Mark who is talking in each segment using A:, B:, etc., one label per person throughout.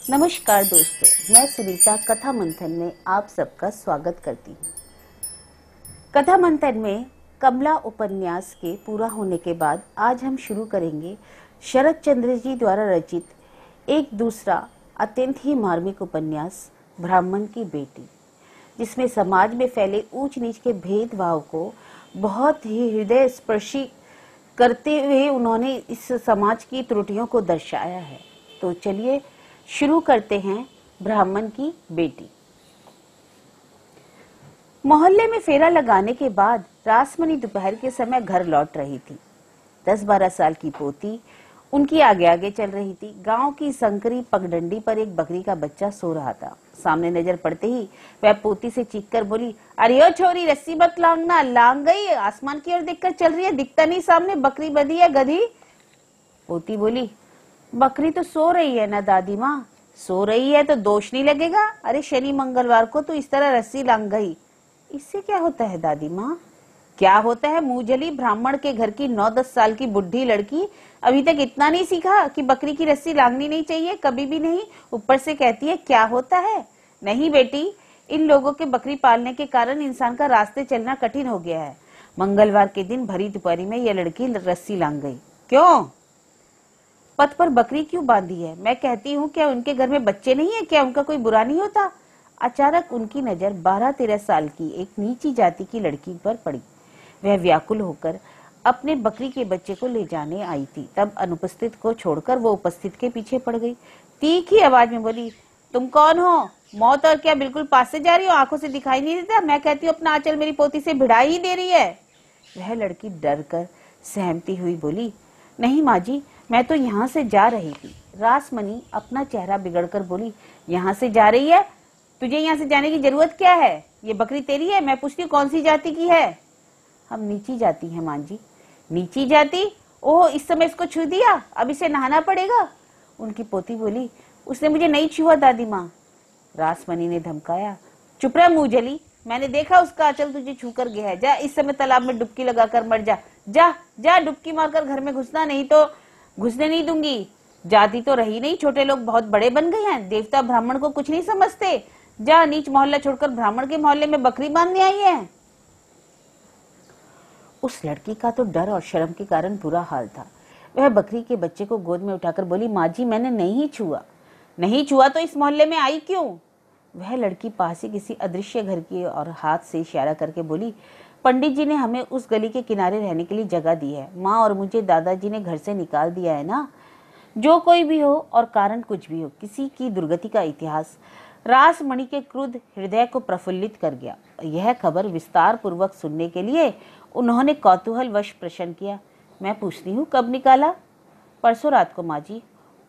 A: नमस्कार दोस्तों, मैं सुनीता कथा मंथन में आप सबका स्वागत करती हूँ। कथा मंथन में कमला उपन्यास के पूरा होने के बाद आज हम शुरू करेंगे शरत चंद्र जी द्वारा रचित एक दूसरा अत्यंत ही मार्मिक उपन्यास ब्राह्मण की बेटी, जिसमें समाज में फैले ऊंच नीच के भेदभाव को बहुत ही हृदय स्पर्शी करते हुए उन्होंने इस समाज की त्रुटियों को दर्शाया है। तो चलिए शुरू करते हैं ब्राह्मण की बेटी। मोहल्ले में फेरा लगाने के बाद रासमणी दोपहर के समय घर लौट रही थी। 10-12 साल की पोती उनकी आगे आगे चल रही थी। गांव की संकरी पगडंडी पर एक बकरी का बच्चा सो रहा था। सामने नजर पड़ते ही वह पोती से चीखकर बोली, अरे ओ छोरी, रस्सी मत लांगना, लांग गई, आसमान की ओर देखकर चल रही है, दिखता नहीं सामने बकरी बंधी है गधी। पोती बोली, बकरी तो सो रही है ना दादी माँ, सो रही है तो दोष नहीं लगेगा। अरे शनि मंगलवार को तो इस तरह रस्सी लांग गई, इससे क्या होता है दादी माँ? क्या होता है? मुंहजली ब्राह्मण के घर की 9-10 साल की बुढ़ी लड़की अभी तक इतना नहीं सीखा कि बकरी की रस्सी लांगनी नहीं चाहिए, कभी भी नहीं। ऊपर से कहती है क्या होता है? नहीं बेटी, इन लोगों के बकरी पालने के कारण इंसान का रास्ते चलना कठिन हो गया है। मंगलवार के दिन भरी दोपहरी में यह लड़की रस्सी लांग गई। क्यों? पथ पर बकरी क्यों बांधी है? मैं कहती हूँ क्या उनके घर में बच्चे नहीं है? क्या उनका कोई बुरा नहीं होता? अचानक उनकी नजर 12-13 साल की एक नीची जाति की लड़की पर पड़ी। वह व्याकुल होकर अपने बकरी के बच्चे को ले जाने आई थी। तब अनुपस्थित को छोड़कर वो उपस्थित के पीछे पड़ गई। तीखी आवाज में बोली, तुम कौन हो? मौत और क्या बिल्कुल पास से जा रही हो? आंखों से दिखाई नहीं देता? मैं कहती हूँ अपना आंचल मेरी पोती से भिड़ा ही दे रही है। वह लड़की डर कर सहमती हुई बोली, नहीं माँ जी, मैं तो यहाँ से जा रही थी। रासमणी अपना चेहरा बिगड़कर बोली, यहाँ से जा रही है? तुझे यहाँ से जाने की जरूरत क्या है? ये बकरी तेरी है? मैं पूछती हूँ कौन सी जाति की है? हम नीची जाति है माँ जी। नीची जाति? ओह, इस समय इसको छू दिया, अब इसे नहाना पड़ेगा। उनकी पोती बोली, उसने मुझे नहीं छुआ दादी माँ। रासमणी ने धमकाया, चुप रह मुंहजली, मैंने देखा उसका आंचल तुझे छू कर गया है। जा इस समय तालाब में डुबकी लगाकर मर जा। जा जा, डुबकी मारकर घर में घुसना, नहीं तो घुसने नहीं दूंगी। जाति तो रही नहीं, छोटे लोग बहुत बड़े बन गए हैं। देवता ब्राह्मण को कुछ नहीं समझते। जा, नीच मोहल्ला छोड़कर ब्राह्मण के मोहल्ले में बकरी बांधने आई है। उस लड़की का तो डर और शर्म के कारण बुरा हाल था। वह बकरी के बच्चे को गोद में उठाकर बोली, माँ जी मैंने नहीं छुआ। नहीं छुआ तो इस मोहल्ले में आई क्यों? वह लड़की पास ही किसी अदृश्य घर की और हाथ से इशारा करके बोली, पंडित जी ने हमें उस गली के किनारे रहने के लिए जगह दी है। माँ और मुझे दादाजी ने घर से निकाल दिया है ना। जो कोई भी हो और कारण कुछ भी हो, किसी की दुर्गति का इतिहास रासमणी के क्रुद्ध हृदय को प्रफुल्लित कर गया। यह खबर विस्तार पूर्वक सुनने के लिए उन्होंने कौतूहलवश प्रश्न किया, मैं पूछती हूँ कब निकाला? परसों रात को माँ जी।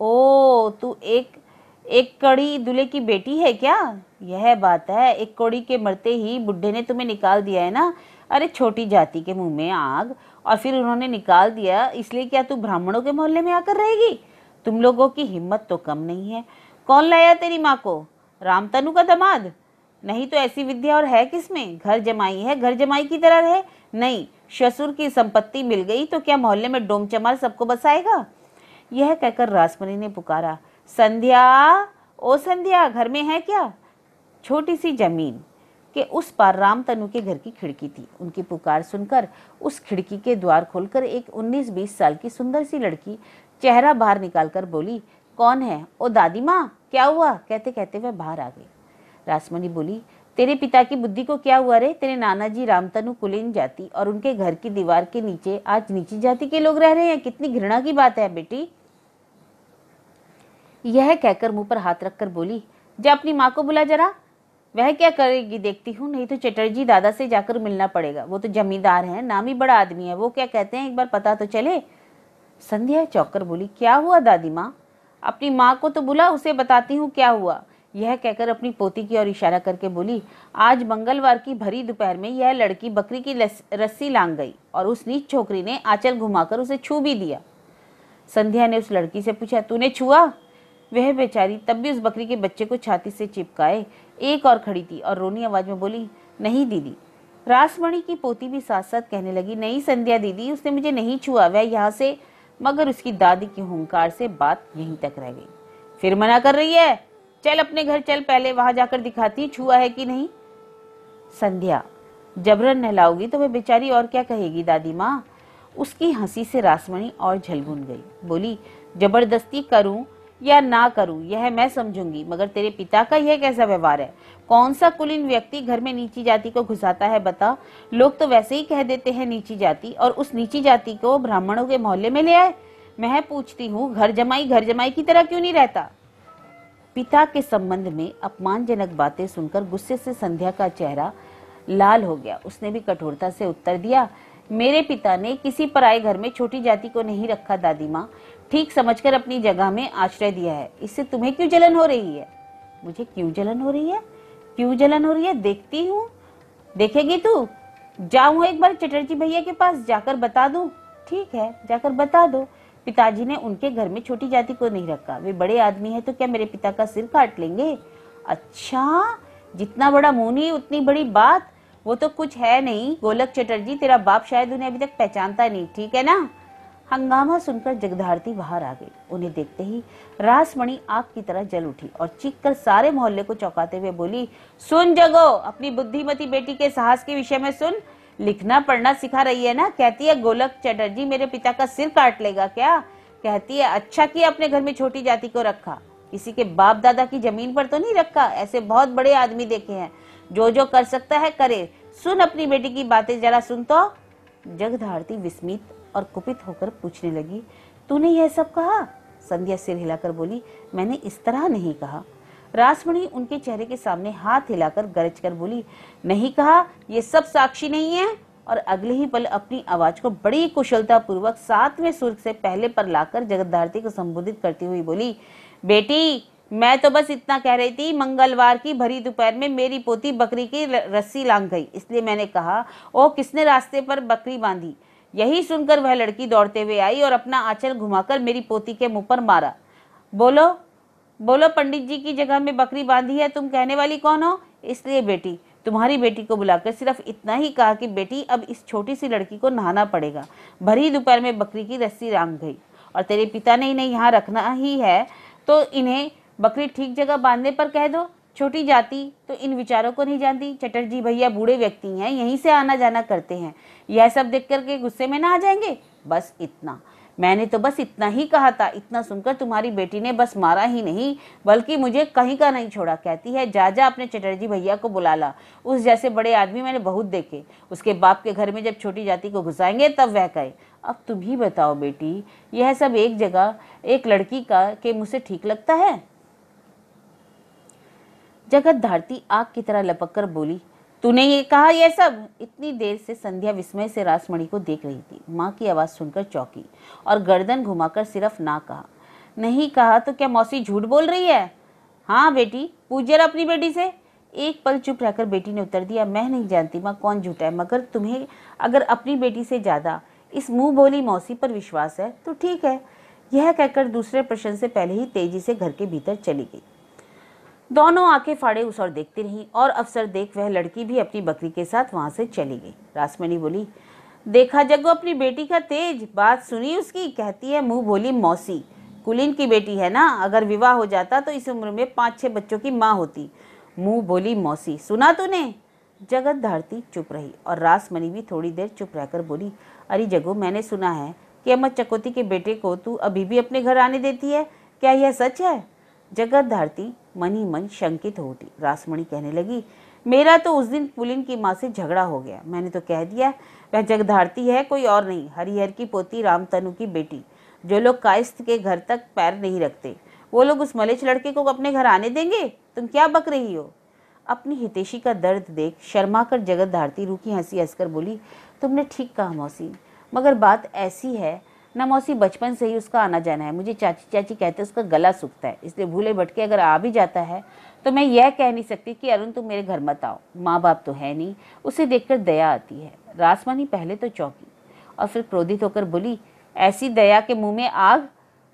A: ओ, तू एक कड़ी दूल्हे की बेटी है क्या? यह बात है, एक कौड़ी के मरते ही बुढ़े ने तुम्हें निकाल दिया है ना। अरे छोटी जाति के मुंह में आग, और फिर उन्होंने निकाल दिया इसलिए क्या तू ब्राह्मणों के मोहल्ले में आकर रहेगी? तुम लोगों की हिम्मत तो कम नहीं है। कौन लाया तेरी माँ को? रामतनु का दामाद? नहीं तो ऐसी विद्या और है किसमें? घर जमाई है, घर जमाई की तरह रहे। नहीं, ससुर की संपत्ति मिल गई तो क्या मोहल्ले में डोम चमार सबको बसाएगा? यह कहकर रासमणी ने पुकारा, संध्या, ओ संध्या, घर में है क्या? छोटी सी जमीन के उस पार रामतनु के घर की खिड़की थी। उनकी पुकार सुनकर उस खिड़की के द्वार खोलकर एक 19-20 साल की सुंदर सी लड़की चेहरा बाहर निकालकर बोली, कौन है? ओ दादी माँ, क्या हुआ? कहते कहते वह बाहर आ गई। रासमणी बोली, तेरे पिता की बुद्धि को क्या हुआ रे? तेरे नाना जी रामतनु कुलीन जाति और उनके घर की दीवार के नीचे आज नीची जाति के लोग रह रहे हैं। कितनी घृणा की बात है बेटी। यह कहकर मुंह पर हाथ रखकर बोली, जा अपनी माँ को बुला जरा। वह क्या करेगी देखती हूँ, नहीं तो चटर्जी दादा से जाकर मिलना पड़ेगा। वो तो जमींदार हैं, नामी बड़ा आदमी है। वो क्या कहते हैं एक बार पता तो चले। संध्या चौंक कर बोली, क्या हुआ दादी माँ? अपनी माँ को तो बुला, उसे बताती हूँ क्या हुआ। यह कहकर अपनी पोती की ओर इशारा करके बोली, आज मंगलवार की भरी दोपहर में यह लड़की बकरी की रस्सी लांग गई और उस नीच छोकरी ने आंचल घुमाकर उसे छू भी दिया। संध्या ने उस लड़की से पूछा, तूने छुआ? वह बेचारी तब भी उस बकरी के बच्चे को छाती से चिपकाए एक और खड़ी थी और रोनी आवाज में बोली, नहीं दीदी। रासमणी की पोती भी साथ साथ कहने लगी, नहीं संध्या दीदी, उसने मुझे नहीं छुआ, वह यहाँ से। मगर उसकी दादी की हुंकार से बात यहीं तक रह गई। फिर मना कर रही है? चल अपने घर चल, पहले वहां जाकर दिखाती छुआ है कि नहीं। संध्या, जबरन नहलाओगी तो वह बेचारी और क्या कहेगी दादी माँ। उसकी हंसी से रासमणी और झलगुन गई। बोली, जबरदस्ती करूं या ना करूं यह मैं समझूंगी, मगर तेरे पिता का यह कैसा व्यवहार है? कौन सा कुलीन व्यक्ति घर में नीची जाति को घुसाता है बता? लोग तो वैसे ही कह देते हैं नीची जाति, और उस नीची जाति को ब्राह्मणों के मोहल्ले में ले आए। मैं पूछती हूँ, घर जमाई की तरह क्यों नहीं रहता? पिता के संबंध में अपमानजनक बातें सुनकर गुस्से से संध्या का चेहरा लाल हो गया। उसने भी कठोरता से उत्तर दिया, मेरे पिता ने किसी पराये घर में छोटी जाति को नहीं रखा दादी माँ, ठीक समझकर अपनी जगह में आश्रय दिया है। इससे तुम्हें क्यों जलन हो रही है? मुझे क्यों जलन हो रही है? क्यों जलन हो रही है? देखती हूँ। देखेगी तू? जाऊं एक बार चटर्जी भैया के पास, जाकर बता दूं? ठीक है, जाकर बता दो। पिताजी ने उनके घर में छोटी जाति को नहीं रखा। वे बड़े आदमी है तो क्या मेरे पिता का सिर काट लेंगे? अच्छा, जितना बड़ा मुंह उतनी बड़ी बात। वो तो कुछ है नहीं गोलक चटर्जी, तेरा बाप शायद उन्हें अभी तक पहचानता नहीं, ठीक है ना? हंगामा सुनकर जगधारती बाहर आ गई। उन्हें देखते ही रासमणी आग की तरह जल उठी और चीख कर सारे मोहल्ले को चौंकाते हुए बोली, सुन जगो, अपनी बुद्धिमती बेटी के साहस के विषय में सुन। लिखना पढ़ना सिखा रही है ना? कहती है गोलक चटर्जी मेरे पिता का सिर काट लेगा क्या? कहती है अच्छा किया अपने घर में छोटी जाति को रखा, किसी के बाप दादा की जमीन पर तो नहीं रखा। ऐसे बहुत बड़े आदमी देखे हैं, जो जो कर सकता है करे। सुन अपनी बेटी की बातें जरा सुन तो। जगधारती विस्मित और कुपित होकर पूछने लगी, तूने यह सब कहा? संध्या सिर हिलाकर बोली, मैंने इस तरह नहीं कहा। रासमणी उनके चेहरे के सामने हाथ हिलाकर गरज कर बोली, नहीं कहा? ये सब साक्षी नहीं है? और अगले ही पल अपनी आवाज को बड़ी कुशलता पूर्वक 7वें सुर से पहले पर लाकर जगधारती को संबोधित करती हुई बोली, बेटी मैं तो बस इतना कह रही थी, मंगलवार की भरी दोपहर में मेरी पोती बकरी की रस्सी लांघ गई, इसलिए मैंने कहा ओ किसने रास्ते पर बकरी बांधी। यही सुनकर वह लड़की दौड़ते हुए आई और अपना आंचल घुमाकर मेरी पोती के मुंह पर मारा। बोलो बोलो, पंडित जी की जगह में बकरी बांधी है, तुम कहने वाली कौन हो? इसलिए बेटी तुम्हारी बेटी को बुलाकर सिर्फ इतना ही कहा कि बेटी अब इस छोटी सी लड़की को नहाना पड़ेगा। भरी दोपहर में बकरी की रस्सी लांघ गई और तेरे पिता ने इन्हें यहाँ रखना ही है तो इन्हें बकरी ठीक जगह बांधने पर कह दो। छोटी जाति तो इन विचारों को नहीं जानती। चटर्जी भैया बूढ़े व्यक्ति हैं, यहीं से आना जाना करते हैं, यह सब देख करके गुस्से में ना आ जाएंगे? बस इतना, मैंने तो बस इतना ही कहा था। इतना सुनकर तुम्हारी बेटी ने बस मारा ही नहीं बल्कि मुझे कहीं का नहीं छोड़ा। कहती है जा जा अपने चटर्जी भैया को बुला ला, उस जैसे बड़े आदमी मैंने बहुत देखे, उसके बाप के घर में जब छोटी जाति को घुसाएंगे तब वह कहे। अब तुम ही बताओ बेटी, यह सब एक जगह एक लड़की का के मुँह से ठीक लगता है? जगधारती आग की तरह लपक कर बोली, तूने ये कहा यह सब? इतनी देर से संध्या विस्मय से रासमणी को देख रही थी। माँ की आवाज सुनकर चौंकी और गर्दन घुमाकर सिर्फ ना कहा। नहीं कहा तो क्या मौसी झूठ बोल रही है? हाँ बेटी, पूछ जरा अपनी बेटी से। एक पल चुप रहकर बेटी ने उत्तर दिया, मैं नहीं जानती माँ कौन झूठा है, मगर तुम्हें अगर अपनी बेटी से ज्यादा इस मुंह बोली मौसी पर विश्वास है तो ठीक है। यह कहकर दूसरे प्रश्न से पहले ही तेजी से घर के भीतर चली गई। दोनों आंखें फाड़े उस ओर देखती रहीं और अवसर देख वह लड़की भी अपनी बकरी के साथ वहां से चली गई। रासमणी बोली, देखा जग्गू अपनी बेटी का तेज, बात सुनी उसकी? कहती है मुंह बोली मौसी, कुलीन की बेटी है ना, अगर विवाह हो जाता तो इस उम्र में 5-6 बच्चों की माँ होती। मुंह बोली मौसी, सुना तूने? जगधारती चुप रही और रासमणी भी थोड़ी देर चुप रहकर बोली, अरे जग्गू मैंने सुना है कि अम्मा चकोती के बेटे को तू अभी भी अपने घर आने देती है, क्या यह सच है? जगधारती मन ही मन शंकित हो उठी। रासमणी कहने लगी, मेरा तो उस दिन पुलिन की माँ से झगड़ा हो गया, मैंने तो कह दिया वह जगधारती है, कोई और नहीं, हरिहर की पोती रामतनु की बेटी। जो लोग कायस्थ के घर तक पैर नहीं रखते वो लोग उस मलेच्छ लड़के को अपने घर आने देंगे? तुम क्या बक रही हो? अपनी हितैषी का दर्द देख शर्मा कर जगधारती रूखी हंसी हंसकर बोली, तुमने ठीक कहा मौसी, मगर बात ऐसी है ना मौसी, बचपन से ही उसका आना जाना है। मुझे चाची चाची कहते उसका गला सूखता है, इसलिए भूले भटके अगर आ भी जाता है तो मैं यह कह नहीं सकती कि अरुण तुम मेरे घर मत आओ, माँ बाप तो है नहीं। उसे देखकर दया आती है। रासमणी पहले तो चौंकी और फिर क्रोधित होकर बोली, ऐसी दया के मुंह में आग।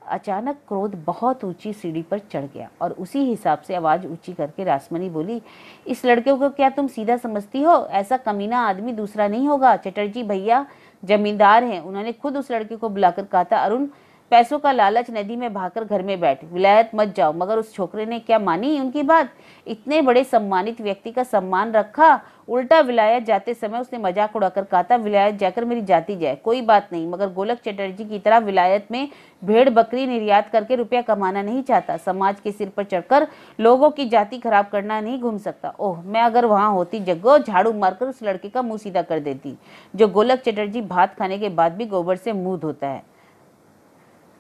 A: अचानक क्रोध बहुत ऊंची सीढ़ी पर चढ़ गया और उसी हिसाब से आवाज ऊंची करके रासमणी बोली, इस लड़के को क्या तुम सीधा समझती हो? ऐसा कमीना आदमी दूसरा नहीं होगा। चटर्जी भैया जमींदार हैं, उन्होंने खुद उस लड़के को बुलाकर कहा था, अरुण पैसों का लालच नदी में बहाकर घर में बैठ, विलायत मत जाओ। मगर उस छोकरे ने क्या मानी उनकी बात? इतने बड़े सम्मानित व्यक्ति का सम्मान रखा, उल्टा विलायत जाते समय उसने मजाक उड़ाकर कहा था, विलायत जाकर मेरी जाति जाए, कोई बात नहीं, मगर गोलक चटर्जी की तरह विलायत में भेड़ बकरी निर्यात करके रुपया कमाना नहीं चाहता। समाज के सिर पर चढ़कर लोगों की जाति खराब करना नहीं घूम सकता। ओह, मैं अगर वहां होती जग्गो, झाड़ू मारकर उस लड़के का मुंह सीधा कर देती जो गोलक चटर्जी भात खाने के बाद भी गोबर से मुंह धोता है।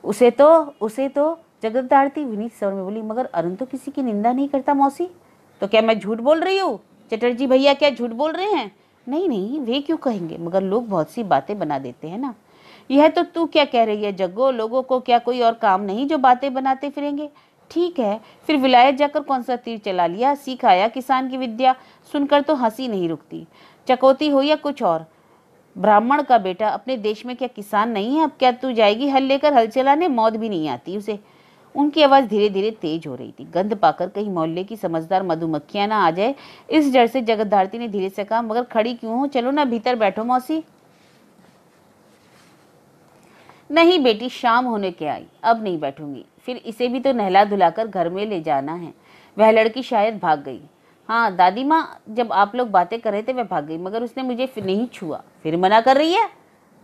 A: उसे तो जगत आरती विनीत स्वर में बोली, मगर अरुण तो किसी की निंदा नहीं करता मौसी। तो क्या मैं झूठ बोल रही हूँ? चटर्जी भैया क्या झूठ बोल रहे हैं? नहीं नहीं, वे क्यों कहेंगे, मगर लोग बहुत सी बातें बना देते हैं ना। यह तो तू क्या कह रही है जग्गो? लोगों को क्या कोई और काम नहीं जो बातें बनाते फिरेंगे? ठीक है, फिर विलायत जाकर कौन सा तीर चला लिया, सीख आया किसान की विद्या। सुनकर तो हंसी नहीं रुकती। चकोती हो या कुछ और, ब्राह्मण का बेटा अपने देश में क्या किसान नहीं है? अब क्या तू जाएगी हल लेकर हल चलाने? मौत भी नहीं आती उसे। उनकी आवाज धीरे धीरे तेज हो रही थी। गंध पाकर कहीं मोहल्ले की समझदार मधुमक्खियां ना आ जाए, इस डर से जगत भारती ने धीरे से कहा, मगर खड़ी क्यों हो, चलो ना भीतर बैठो मौसी। नहीं बेटी, शाम होने के आई, अब नहीं बैठूंगी। फिर इसे भी तो नहला धुलाकर घर में ले जाना है। वह लड़की शायद भाग गई। हाँ दादी माँ, जब आप लोग बातें कर रहे थे वह भाग गई, मगर उसने मुझे फिर नहीं छुआ। फिर मना कर रही है?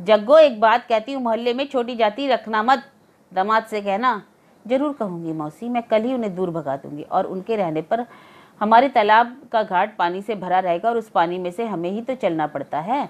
A: जग्गो, एक बात कहती हूँ, मोहल्ले में छोटी जाति रखना मत। दामाद से कहना। जरूर कहूंगी मौसी, मैं कल ही उन्हें दूर भगा दूंगी, और उनके रहने पर हमारे तालाब का घाट पानी से भरा रहेगा, और उस पानी में से हमें ही तो चलना पड़ता है।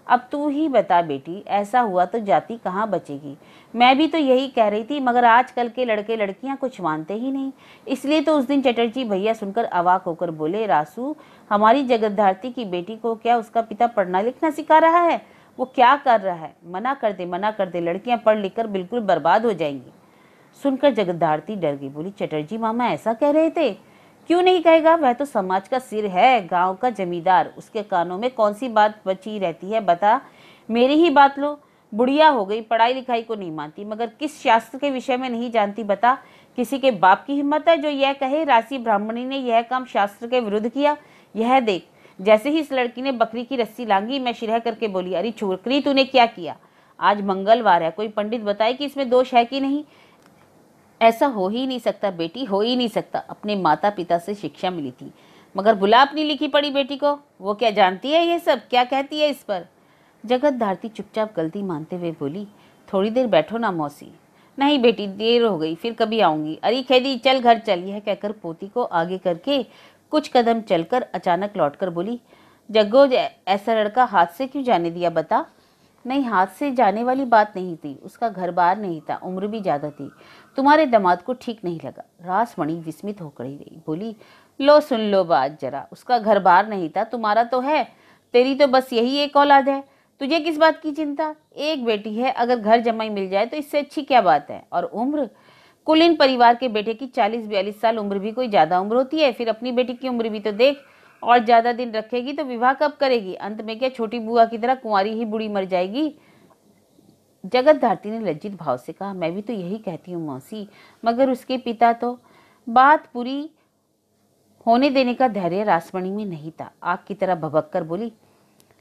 A: अब तू ही बता बेटी, ऐसा हुआ तो जाति कहाँ बचेगी? मैं भी तो यही कह रही थी, मगर आजकल के लड़के लड़कियां कुछ मानते ही नहीं। इसलिए तो उस दिन चटर्जी भैया सुनकर अवाक होकर बोले, रासू, हमारी जगतधारती की बेटी को क्या उसका पिता पढ़ना लिखना सिखा रहा है? वो क्या कर रहा है? मना कर दे, मना कर दे, लड़कियां पढ़ लिख कर बिल्कुल बर्बाद हो जाएंगी। सुनकर जगतधारती डर गई, बोली, चटर्जी मामा ऐसा कह रहे थे? क्यों नहीं कहेगा, वह तो समाज का सिर है, गांव का जमींदार। उसके कानों में कौन सी बात बची रहती है बता? मेरी ही बात लो, बुढ़िया हो गई, पढ़ाई लिखाई को नहीं मानती, मगर किस शास्त्र के विषय में नहीं जानती बता? किसी के बाप की हिम्मत है जो यह कहे राशि ब्राह्मणी ने यह काम शास्त्र के विरुद्ध किया? यह देख, जैसे ही इस लड़की ने बकरी की रस्सी लांगी, मैं शिरह करके बोली, अरे छोकरी, तूने क्या किया? आज मंगलवार है, कोई पंडित बताए कि इसमें दोष है कि नहीं? ऐसा हो ही नहीं सकता बेटी, हो ही नहीं सकता। अपने माता पिता से शिक्षा मिली थी, मगर बुला अपनी लिखी पड़ी बेटी को। वो क्या जानती है ये सब, क्या कहती है इस पर? जगत धारती चुपचाप गलती मानते हुए बोली, थोड़ी देर बैठो ना मौसी। नहीं बेटी, देर हो गई, फिर कभी आऊंगी। अरे खेदी, चल घर चल। यह कहकर पोती को आगे करके कुछ कदम चलकर अचानक लौटकर बोली, जग्गो, ऐसा लड़का हाथ से क्यों जाने दिया बता? नहीं, हाथ से जाने वाली बात नहीं थी, उसका घर बार नहीं था, उम्र भी ज्यादा थी, तुम्हारे दामाद को ठीक नहीं लगा। रासमणि विस्मित होकर ही रही, बोली, लो सुन लो बात जरा, उसका घर बार नहीं था, तुम्हारा तो है। तेरी तो बस यही एक औलाद है, तुझे किस बात की चिंता? एक बेटी है, अगर घर जमाई मिल जाए तो इससे अच्छी क्या बात है? और उम्र, कुलीन परिवार के बेटे की 40-42 साल उम्र भी कोई ज्यादा उम्र होती है? फिर अपनी बेटी की उम्र भी तो देख, और ज्यादा दिन रखेगी तो विवाह कब करेगी? अंत में क्या छोटी बुआ की तरह कुंवारी ही बूढ़ी मर जाएगी? जगत धारती ने लज्जित भाव से कहा, मैं भी तो यही कहती हूँ मौसी, मगर उसके पिता तो। बात पूरी होने देने का धैर्य रासमणि में नहीं था। आग की तरह भभक कर बोली,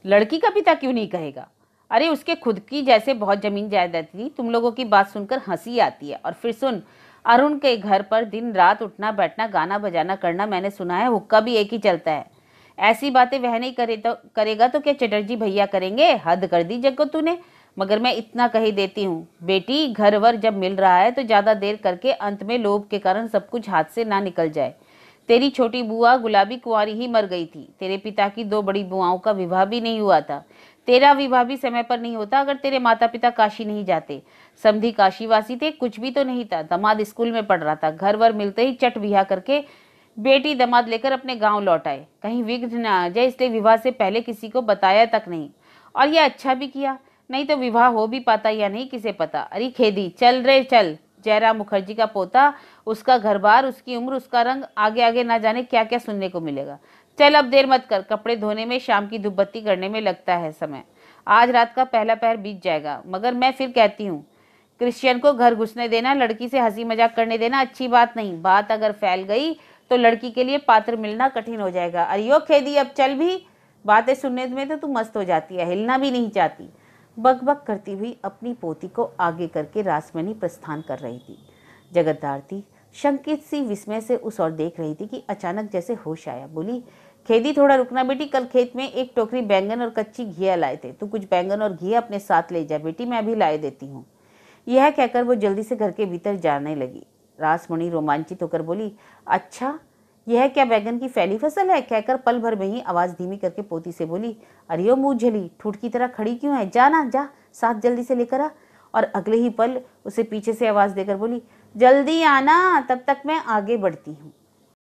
A: लड़की का पिता क्यों नहीं कहेगा? अरे उसके खुद की जैसे बहुत जमीन जायदाद थी। तुम लोगों की बात सुनकर हंसी आती है। और फिर सुन, अरुण के घर पर दिन रात उठना बैठना, गाना बजाना करना मैंने सुना है, हुक्का भी एक ही चलता है। ऐसी बातें वह नहीं करेगा तो क्या चटर्जी भैया करेंगे? हद कर दी जग्गो तूने। मगर मैं इतना कही देती हूँ बेटी, घर वर जब मिल रहा है तो ज्यादा देर करके अंत में लोभ के कारण सब कुछ हाथ से ना निकल जाए। तेरी छोटी बुआ गुलाबी कुंवारी ही मर गई थी। तेरे पिता की 2 बड़ी बुआओं का विवाह भी नहीं हुआ था। तेरा विवाह भी समय पर नहीं होता अगर तेरे माता पिता काशी नहीं जाते। समधी काशीवासी थे, कुछ भी तो नहीं था। दामाद स्कूल में पढ़ रहा था, घर वर मिलते ही चट विवाह करके बेटी दामाद लेकर अपने गांव लौट आए। कहीं विघ्न न आ जाए इसलिए विवाह से पहले किसी को बताया तक नहीं। और यह अच्छा भी किया, नहीं तो विवाह हो भी पाता या नहीं किसे पता। अरे खेदी, चल रे चल। जयराम मुखर्जी का पोता, उसका घर बार, उसकी उम्र, उसका रंग, आगे आगे ना जाने क्या क्या सुनने को मिलेगा। चल अब देर मत कर, कपड़े धोने में, शाम की धूप बत्ती करने में लगता है समय। आज रात का पहला पहर बीत जाएगा। मगर मैं फिर कहती हूँ, क्रिश्चियन को घर घुसने देना, लड़की से हंसी मजाक करने देना अच्छी बात नहीं। बात अगर फैल गई तो लड़की के लिए पात्र मिलना कठिन हो जाएगा। अरे यो खेदी, अब चल भी। बातें सुनने में तो तू मस्त हो जाती है, हिलना भी नहीं चाहती। बकबक करती हुई अपनी पोती को आगे करके रासमणी प्रस्थान कर रही थी। जगत शंकित सी विस्मय से उस ओर देख रही थी कि अचानक जैसे होश आया। बोली, खेदी थोड़ा रुकना बेटी, कल खेत में एक टोकरी बैंगन और कच्ची घिया लाए थे, तू कुछ बैंगन और घिया अपने साथ ले जा बेटी, मैं अभी लाए देती हूँ। यह कहकर वो जल्दी से घर के भीतर जाने लगी। रासमणी रोमांचित होकर बोली, अच्छा यह क्या बैंगन की फैली फसल है? कहकर पल भर में ही आवाज धीमी करके पोती से बोली, अरे ओ मुंह झली, ठूठ की तरह खड़ी क्यों है? जा ना, जा साथ जल्दी से लेकर आ। और अगले ही पल उसे पीछे से आवाज देकर बोली, जल्दी आना, तब तक मैं आगे बढ़ती हूँ।